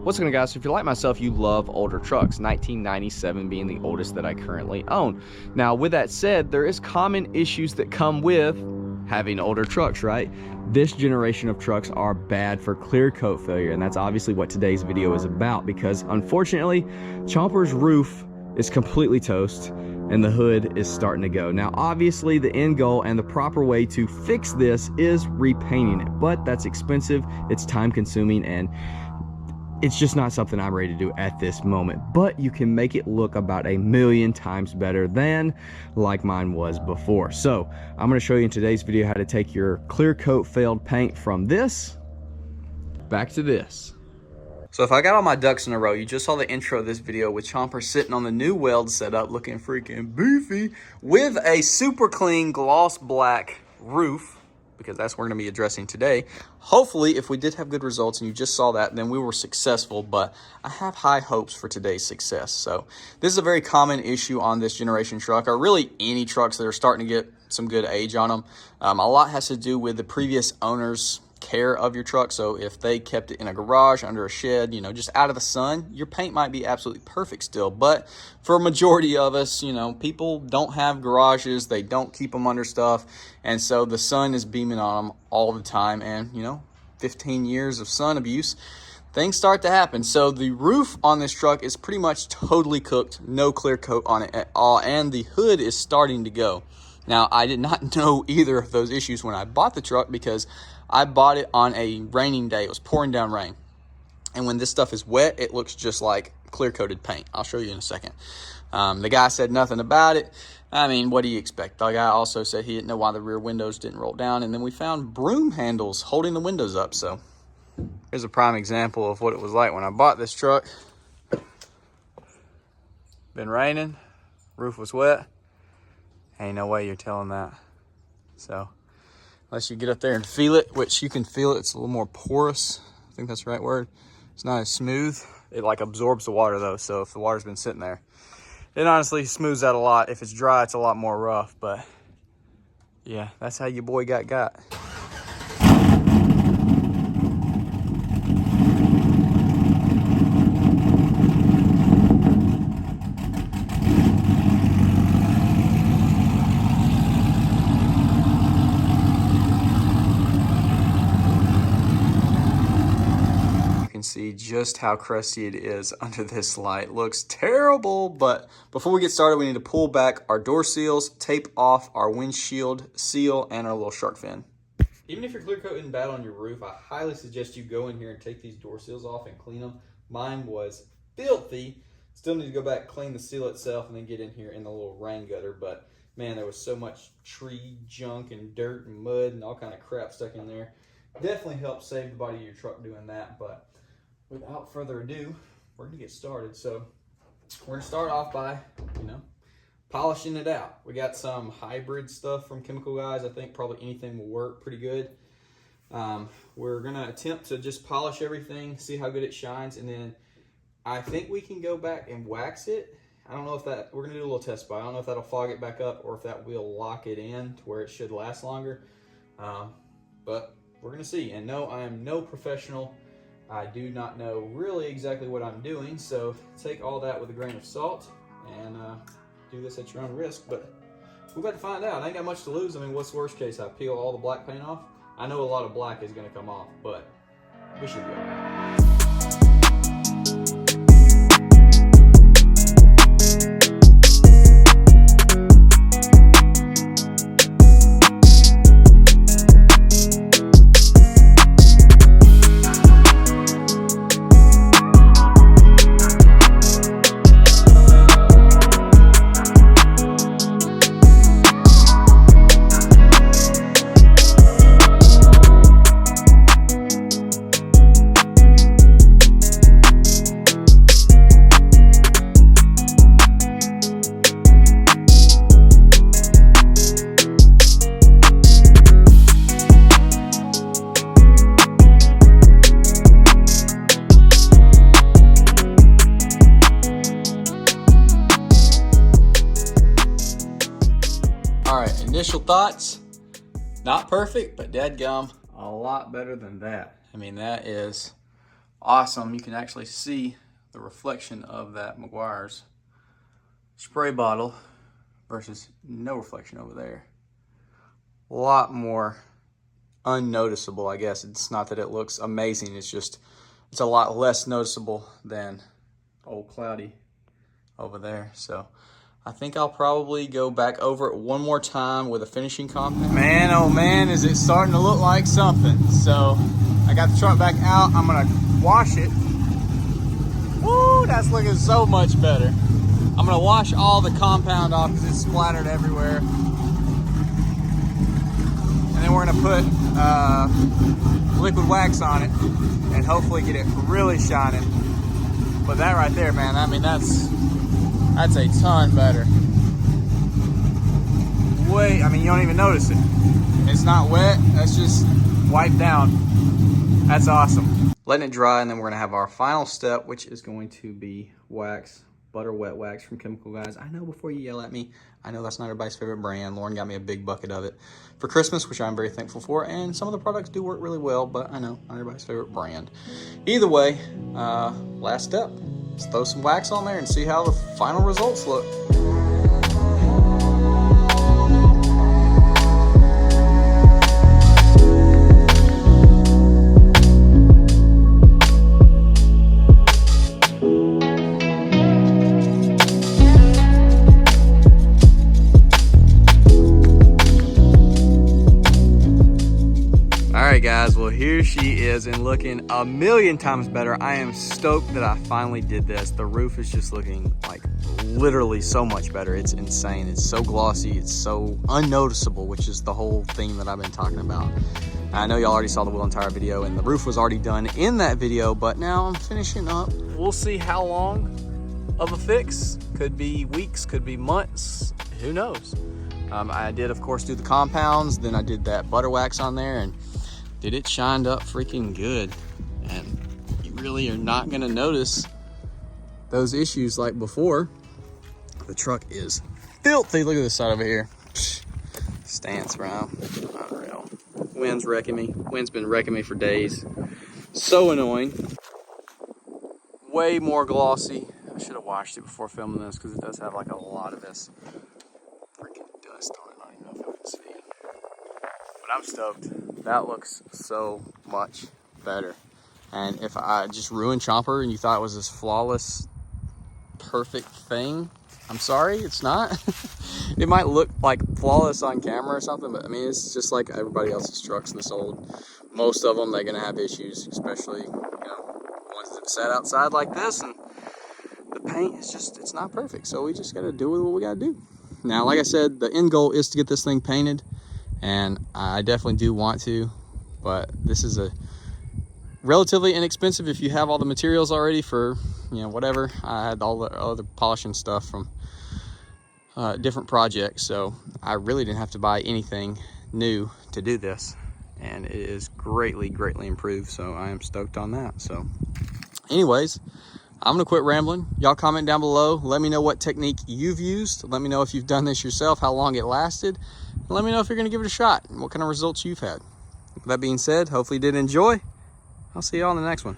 What's going on, guys? So if you're like myself, you love older trucks, 1997 being the oldest that I currently own. Now, with that said, there is common issues that come with having older trucks, right? This generation of trucks are bad for clear coat failure, and that's obviously what today's video is about, because unfortunately, Chomper's roof is completely toast and the hood is starting to go. Now, obviously, the end goal and the proper way to fix this is repainting it, but that's expensive, it's time consuming, and it's just not something I'm ready to do at this moment. But you can make it look about 1,000,000 times better than like mine was before. So I'm going to show you in today's video how to take your clear coat failed paint from this back to this. So if I got all my ducks in a row, you just saw the intro of this video with Chomper sitting on the new weld setup looking freaking beefy with a super clean gloss black roof, because that's what we're going to be addressing today. Hopefully, if we did have good results and you just saw that, then we were successful, but I have high hopes for today's success. So this is a very common issue on this generation truck, or really any trucks that are starting to get some good age on them. A lot has to do with the previous owner's care of your truck. So if they kept it in a garage, under a shed, you know, just out of the sun, your paint might be absolutely perfect still. But for a majority of us, you know, people don't have garages, they don't keep them under stuff, and so the sun is beaming on them all the time, and you know, 15 years of sun abuse, things start to happen. So the roof on this truck is pretty much totally cooked, no clear coat on it at all, and the hood is starting to go. Now, I did not know either of those issues when I bought the truck, because I bought it on a raining day. It was pouring down rain. And when this stuff is wet, it looks just like clear-coated paint. I'll show you in a second. The guy said nothing about it. I mean, what do you expect? The guy also said he didn't know why the rear windows didn't roll down. And then we found broom handles holding the windows up. So here's a prime example of what it was like when I bought this truck. Been raining. Roof was wet. Ain't no way you're telling that. So unless you get up there and feel it, which you can feel it, it's a little more porous. I think that's the right word. It's not as smooth. It like absorbs the water though, so if the water's been sitting there, it honestly smooths out a lot. If it's dry, it's a lot more rough, but yeah, that's how your boy got. See just how crusty it is under this light. Looks terrible, but before we get started, we need to pull back our door seals, tape off our windshield seal, and our little shark fin. Even if your clear coat isn't bad on your roof, I highly suggest you go in here and take these door seals off and clean them. Mine was filthy. Still need to go back, clean the seal itself, and then get in here in the little rain gutter. But man, there was so much tree junk and dirt and mud and all kind of crap stuck in there. Definitely helped save the body of your truck doing that. But without further ado, we're gonna get started. So we're gonna start off by, you know, polishing it out. We got some hybrid stuff from Chemical Guys. I think probably anything will work pretty good. We're gonna attempt to just polish everything, see how good it shines, and then I think we can go back and wax it. I don't know if that, we're gonna do a little test buy. I don't know if that'll fog it back up or if that will lock it in to where it should last longer. But we're gonna see. And no, I am no professional. I do not know really exactly what I'm doing, so take all that with a grain of salt and do this at your own risk. But we're about to find out. I ain't got much to lose. I mean, what's the worst case? I peel all the black paint off? I know a lot of black is going to come off, but we should be all right. Initial thoughts, not perfect, but dadgum, a lot better than that. I mean, that is awesome. You can actually see the reflection of that Meguiar's spray bottle versus no reflection over there. A lot more unnoticeable, I guess. It's not that it looks amazing, it's just it's a lot less noticeable than old Cloudy over there. So I think I'll probably go back over it one more time with a finishing compound. Man, oh man, is it starting to look like something. So I got the truck back out. I'm gonna wash it. Woo, that's looking so much better. I'm gonna wash all the compound off because it's splattered everywhere. And then we're gonna put liquid wax on it and hopefully get it really shining. But that right there, man, I mean, that's a ton better. Wait, I mean, you don't even notice it. It's not wet, that's just wiped down. That's awesome. Letting it dry, and then we're gonna have our final step, which is going to be wax, butter wet wax from Chemical Guys. I know, before you yell at me, I know that's not everybody's favorite brand. Lauren got me a big bucket of it for Christmas, which I'm very thankful for, and some of the products do work really well, but I know, not everybody's favorite brand. Either way, last step. Let's throw some wax on there and see how the final results look. Alright guys, well here she is and looking a million times better. I am stoked that I finally did this. The roof is just looking like literally so much better. It's insane. It's so glossy. It's so unnoticeable, which is the whole thing that I've been talking about. I know y'all already saw the wheel and tire video and the roof was already done in that video, but now I'm finishing up. We'll see how long of a fix. Could be weeks, could be months, who knows. I did, of course, do the compounds, then I did that butter wax on there, and did it shined up freaking good. And you really are not gonna notice those issues like before. The truck is filthy. Look at this side over here. Stance, bro. Unreal. Wind's wrecking me. Wind's been wrecking me for days. So annoying. Way more glossy. I should have washed it before filming this because it does have like a lot of this freaking dust on it. I don't even know if I can see. But I'm stoked. That looks so much better. And if I just ruined Chomper and you thought it was this flawless, perfect thing, I'm sorry, it's not. It might look like flawless on camera or something, but I mean, it's just like everybody else's trucks this old. Most of them, they're gonna have issues, especially, you know, ones that sat outside like this, and the paint is just, it's not perfect. So we just gotta do what we gotta do. Now, like I said, the end goal is to get this thing painted, and I definitely do want to, but this is a relatively inexpensive if you have all the materials already for, you know, whatever. I had all the other polishing stuff from different projects, so I really didn't have to buy anything new to do this, and it is greatly improved, so I am stoked on that. So anyways, I'm gonna quit rambling. Y'all comment down below, let me know what technique you've used, let me know if you've done this yourself, how long it lasted, and let me know if you're gonna give it a shot and what kind of results you've had. With that being said, hopefully you did enjoy. I'll see y'all in the next one.